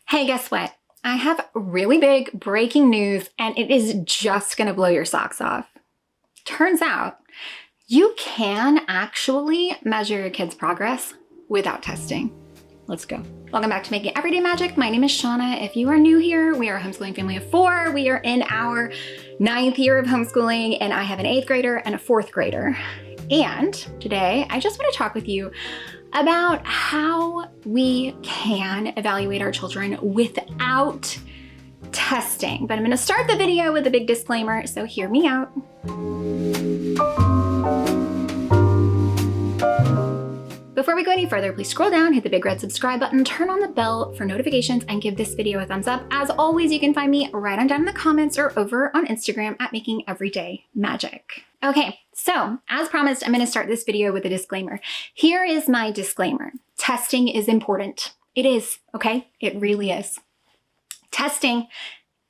Hey, guess what? I have really big breaking news and it is just gonna blow your socks off. Turns out you can actually measure your kids' progress without testing. Let's go. Welcome back to Making Everyday Magic. My name is Shanna. If you are new here, we are a homeschooling family of 4. We are in our 9th year of homeschooling and I have an 8th grader and a 4th grader. And today I just want to talk with you about how we can evaluate our children without testing. But I'm going to start the video with a big disclaimer, so hear me out. Before we go any further, please scroll down, hit the big red subscribe button, turn on the bell for notifications, and give this video a thumbs up. As always, you can find me right on down in the comments or over on Instagram at Making Everyday Magic. Okay, so as promised, I'm going to start this video with a disclaimer. Here is my disclaimer. Testing is important. It is, okay? It really is. Testing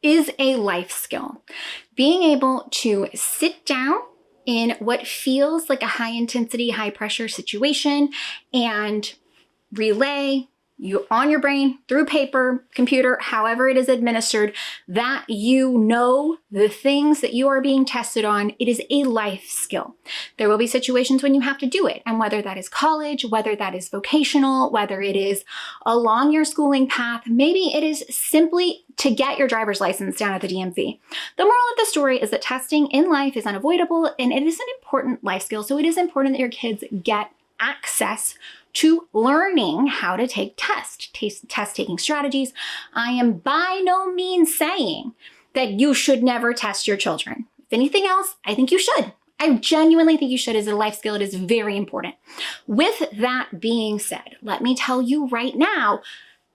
is a life skill. Being able to sit down in what feels like a high intensity, high pressure situation and relay you on your brain through paper, computer, however it is administered, that you know the things that you are being tested on. It is a life skill. There will be situations when you have to do it, and whether that is college, whether that is vocational, whether it is along your schooling path, maybe it is simply to get your driver's license down at the DMV. The moral of the story is that testing in life is unavoidable and it is an important life skill. So it is important that your kids get access to learning how to take test-taking strategies. I am by no means saying that you should never test your children. If anything else, I think you should. I genuinely think you should. As a life skill, it is very important. With that being said, let me tell you right now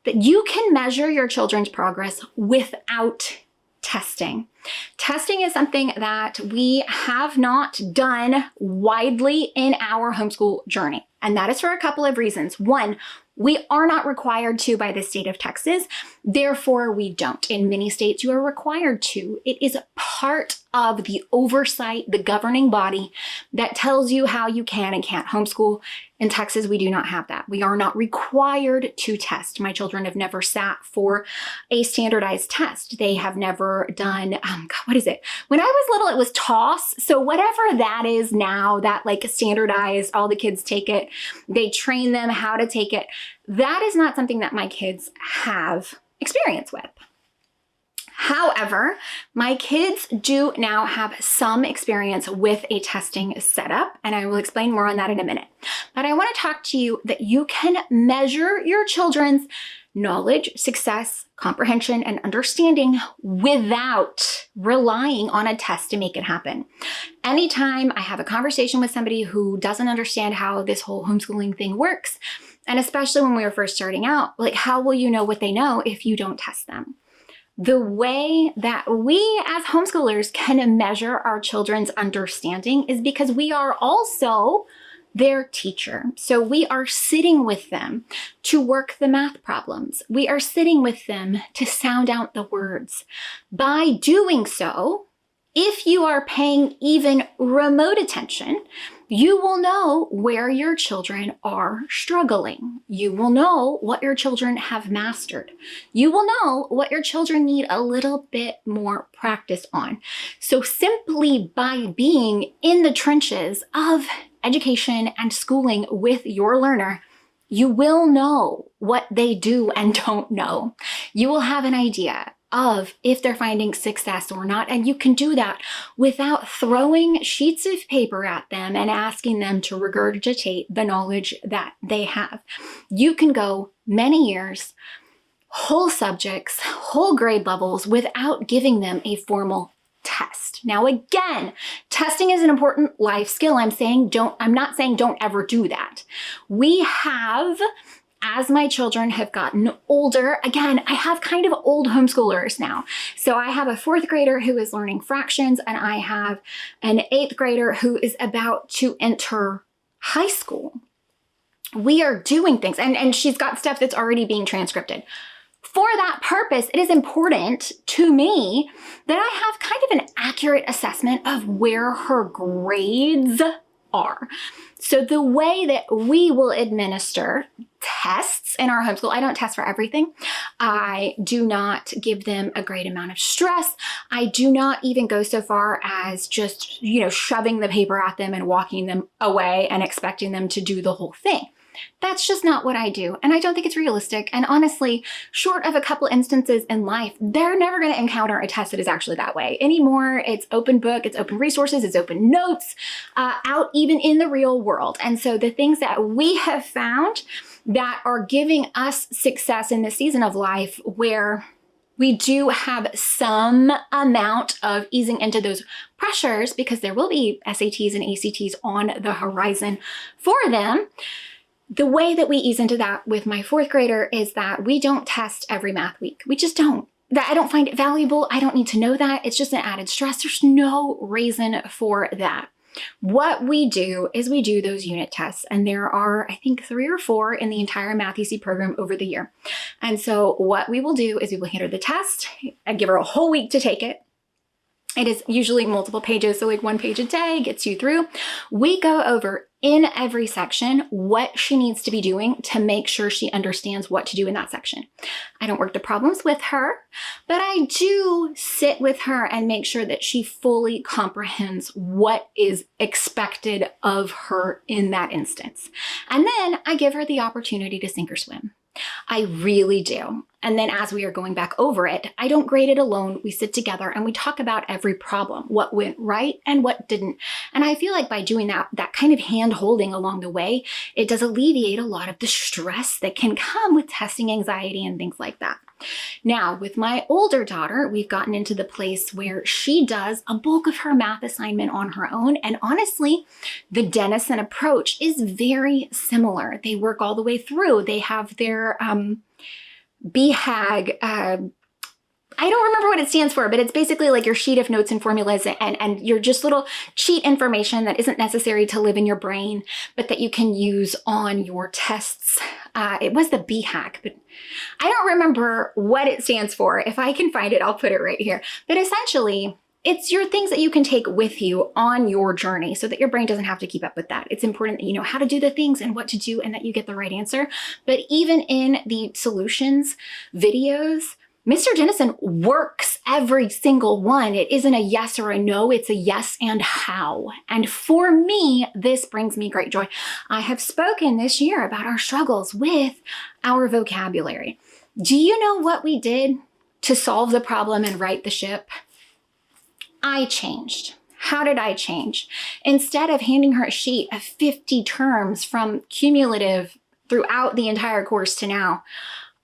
that you can measure your children's progress without testing. Testing is something that we have not done widely in our homeschool journey. And that is for a couple of reasons. One, we are not required to by the state of Texas. Therefore, we don't. In many states, you are required to. It is part of the oversight, the governing body that tells you how you can and can't homeschool. In Texas, we do not have that. We are not required to test. My children have never sat for a standardized test. They have never done, what is it? When I was little, it was TOS. So whatever that is now, that like standardized, all the kids take it, they train them how to take it. That is not something that my kids have experience with. However, my kids do now have some experience with a testing setup, and I will explain more on that in a minute. But I want to talk to you that you can measure your children's knowledge, success, comprehension, and understanding without relying on a test to make it happen. Anytime I have a conversation with somebody who doesn't understand how this whole homeschooling thing works, and especially when we were first starting out, like, how will you know what they know if you don't test them? The way that we as homeschoolers can measure our children's understanding is because we are also their teacher. So we are sitting with them to work the math problems. We are sitting with them to sound out the words. By doing so, if you are paying even remote attention, you will know where your children are struggling. You will know what your children have mastered. You will know what your children need a little bit more practice on. So simply by being in the trenches of education and schooling with your learner, you will know what they do and don't know. You will have an idea of if they're finding success or not. And you can do that without throwing sheets of paper at them and asking them to regurgitate the knowledge that they have. You can go many years, whole subjects, whole grade levels without giving them a formal test. Now, again, testing is an important life skill. I'm not saying don't ever do that. We have, as my children have gotten older, again, I have kind of old homeschoolers now. So I have a 4th grader who is learning fractions, and I have an 8th grader who is about to enter high school. We are doing things, and she's got stuff that's already being transcribed. For that purpose, it is important to me that I have kind of an accurate assessment of where her grades are. So the way that we will administer tests in our homeschool, I don't test for everything. I do not give them a great amount of stress. I do not even go so far as just, shoving the paper at them and walking them away and expecting them to do the whole thing. That's just not what I do. And I don't think it's realistic. And honestly, short of a couple instances in life, they're never going to encounter a test that is actually that way anymore. It's open book, it's open resources, it's open notes, out even in the real world. And so the things that we have found that are giving us success in this season of life where we do have some amount of easing into those pressures, because there will be SATs and ACTs on the horizon for them. The way that we ease into that with my 4th grader is that we don't test every math week. We just don't. That I don't find it valuable. I don't need to know that. It's just an added stress. There's no reason for that. What we do is we do those unit tests, and there are, I think, 3 or 4 in the entire Math EC program over the year. And so what we will do is we will hand her the test and give her a whole week to take it. It is usually multiple pages, so like 1 page a day gets you through. We go over in every section what she needs to be doing to make sure she understands what to do in that section. I don't work the problems with her, but I do sit with her and make sure that she fully comprehends what is expected of her in that instance. And then I give her the opportunity to sink or swim. I really do. And then as we are going back over it, I don't grade it alone. We sit together and we talk about every problem, what went right and what didn't. And I feel like by doing that kind of hand holding along the way, it does alleviate a lot of the stress that can come with testing anxiety and things like that. Now, with my older daughter, we've gotten into the place where she does a bulk of her math assignment on her own. And honestly, the Denison approach is very similar. They work all the way through. They have their BHAG, I don't remember what it stands for, but it's basically like your sheet of notes and formulas and your just little cheat information that isn't necessary to live in your brain, but that you can use on your tests. It was the BHAG, but I don't remember what it stands for. If I can find it, I'll put it right here. But essentially, it's your things that you can take with you on your journey so that your brain doesn't have to keep up with that. It's important that you know how to do the things and what to do and that you get the right answer. But even in the solutions videos, Mr. Denison works every single one. It isn't a yes or a no, it's a yes and how. And for me, this brings me great joy. I have spoken this year about our struggles with our vocabulary. Do you know what we did to solve the problem and right the ship? I changed. How did I change? Instead of handing her a sheet of 50 terms from cumulative throughout the entire course to now,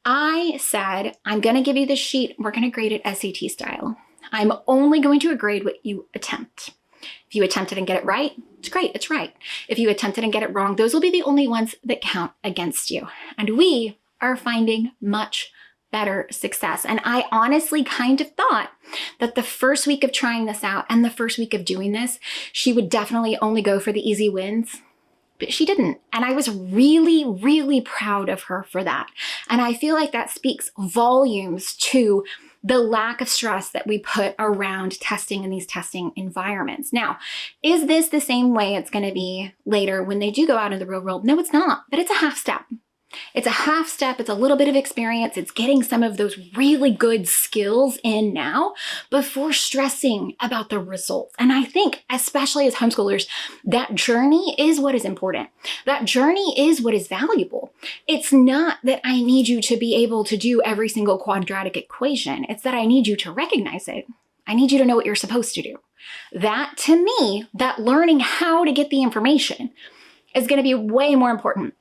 I said, I'm going to give you this sheet. We're going to grade it SAT style. I'm only going to grade what you attempt. If you attempt it and get it right, it's great, it's right. If you attempt it and get it wrong, those will be the only ones that count against you. And we are finding much better success. And I honestly kind of thought that the first week of trying this out and the first week of doing this, she would definitely only go for the easy wins. But she didn't. And I was really, really proud of her for that. And I feel like that speaks volumes to the lack of stress that we put around testing in these testing environments. Now, is this the same way it's going to be later when they do go out in the real world? No, it's not, but it's a half step. It's a half step. It's a little bit of experience. It's getting some of those really good skills in now before stressing about the results. And I think, especially as homeschoolers, that journey is what is important. That journey is what is valuable. It's not that I need you to be able to do every single quadratic equation. It's that I need you to recognize it. I need you to know what you're supposed to do. That, to me, that learning how to get the information is going to be way more important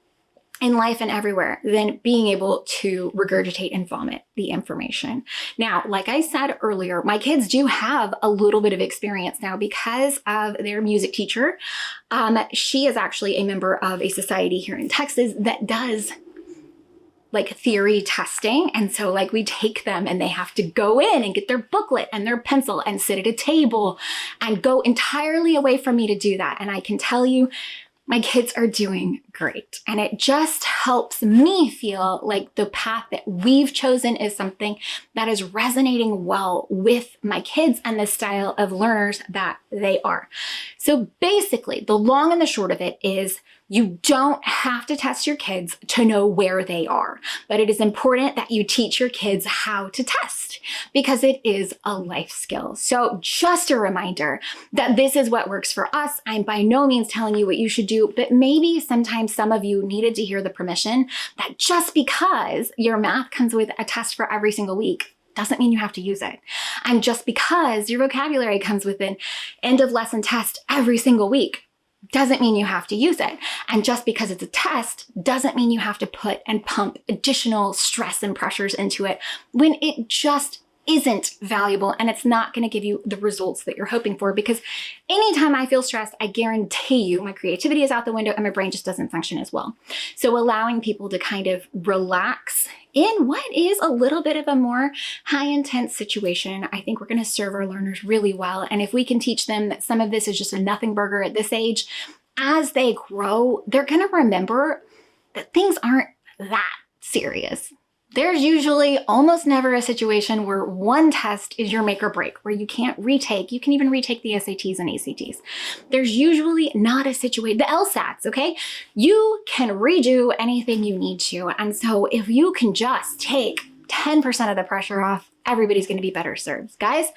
in life and everywhere than being able to regurgitate and vomit the information. Now, like I said earlier, my kids do have a little bit of experience now because of their music teacher. She is actually a member of a society here in Texas that does like theory testing. And so like we take them and they have to go in and get their booklet and their pencil and sit at a table and go entirely away from me to do that. And I can tell you, my kids are doing great. And it just helps me feel like the path that we've chosen is something that is resonating well with my kids and the style of learners that they are. So basically, the long and the short of it is you don't have to test your kids to know where they are, but it is important that you teach your kids how to test because it is a life skill. So just a reminder that this is what works for us. I'm by no means telling you what you should do, but maybe sometimes some of you needed to hear the permission that just because your math comes with a test for every single week doesn't mean you have to use it. And just because your vocabulary comes with an end of lesson test every single week doesn't mean you have to use it. And just because it's a test doesn't mean you have to put and pump additional stress and pressures into it when it just isn't valuable and it's not going to give you the results that you're hoping for. Because anytime I feel stressed, I guarantee you my creativity is out the window and my brain just doesn't function as well. So allowing people to kind of relax in what is a little bit of a more high intense situation, I think we're going to serve our learners really well. And if we can teach them that some of this is just a nothing burger at this age, as they grow, they're going to remember that things aren't that serious. There's usually almost never a situation where one test is your make or break, where you can't retake. You can even retake the SATs and ACTs. There's usually not a situation, the LSATs, okay? You can redo anything you need to. And so if you can just take 10% of the pressure off, everybody's going to be better served. Guys,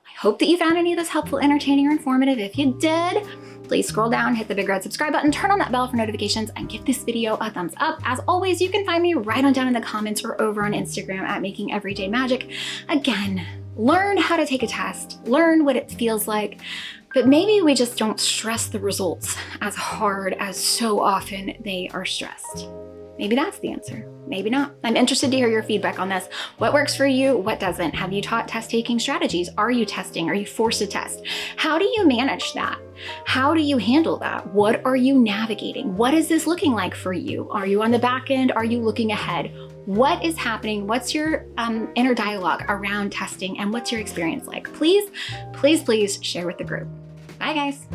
I hope that you found any of this helpful, entertaining, or informative. If you did, please scroll down, hit the big red subscribe button, turn on that bell for notifications, and give this video a thumbs up. As always, you can find me right on down in the comments or over on Instagram at Making Everyday Magic. Again, learn how to take a test, learn what it feels like, but maybe we just don't stress the results as hard as so often they are stressed. Maybe that's the answer. Maybe not. I'm interested to hear your feedback on this. What works for you? What doesn't? Have you taught test-taking strategies? Are you testing? Are you forced to test? How do you manage that? How do you handle that? What are you navigating? What is this looking like for you? Are you on the back end? Are you looking ahead? What is happening? What's your inner dialogue around testing and what's your experience like? Please, please, please share with the group. Bye, guys.